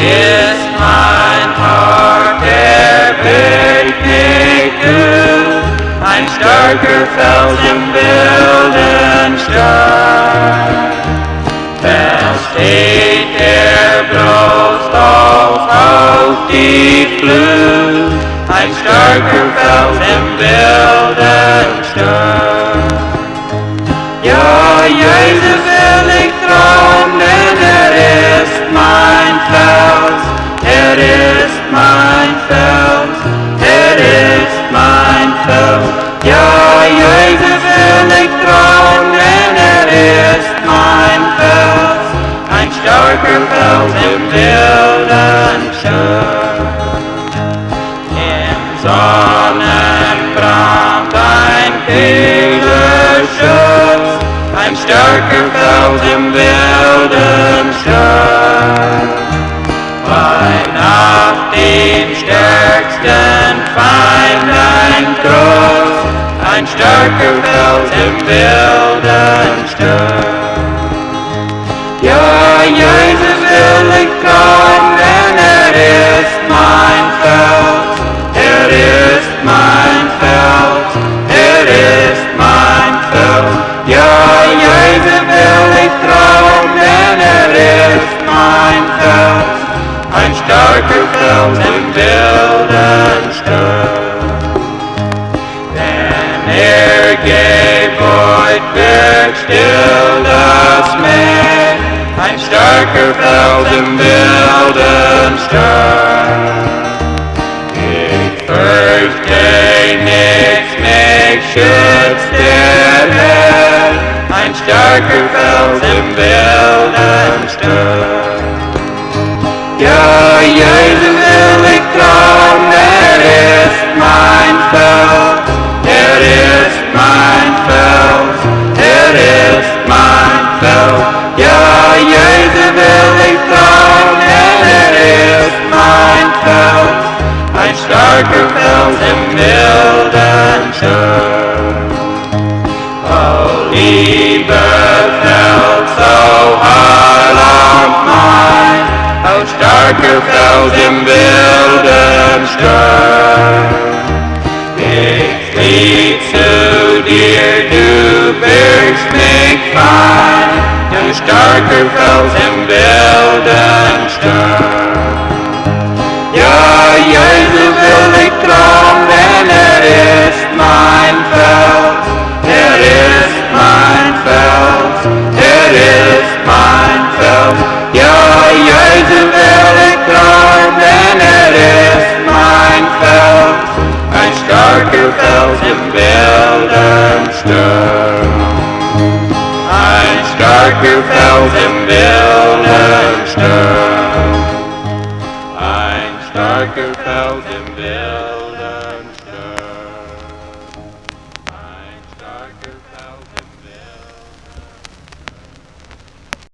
Ist mein Hart, der wird nicht gut, ein starker Fels im wilden Sturm. Fels steht der bloß auf die Flut, ein starker Fels im wilden Sturm. Ja, Jesus will ich trauen, denn ist mein Fels, ist mein Fels, ist mein Fels. Ja, Jesus will ich trauen, denn ist mein Fels, ein starker Fels im wilden Sturm. Im Sonnenbrand ein Federschutz, ein starker Fels im wilden Sturm. Bei Nacht dem stärksten Feind ein Trost, ein starker Fels im wilden Sturm. Ja, Jesus will ich trauen, denn ist mein Fels, ist mein Fels, ist mein Fels. Ja, Jesus will ich trauen, denn ist mein Fels, ein starker Fels im wilden Sturm. Denn gebeut wird still das Meer, ein starker Fels im wilden Sturm. Ich fürchte nichts, mich schützt der Herr, ein starker Fels im wilden Sturm. Ja, Jesus will ich trauen, ist mein Fels, ist mein Fels, ist mein Fels. Ja, Jesus will ich trauen, ist mein Fels, ein starker Fels im wilden Sturm. Oh, lieber Fels, oh Heiland mein, oh starker Fels im wilden Sturm. Ich flieh zu dir, du birgst mich fein, du starker Fels im wilden Sturm. Ja, Jesus will ich trauen, denn ist mein Fels, ist mein Fels, ist mein Fels. Ja, Jesus will ich trauen, denn ist mein Fels, ein starker Fels im wilden Sturm. Ein starker Fels im wilden Sturm. Ein starker Fels im wilden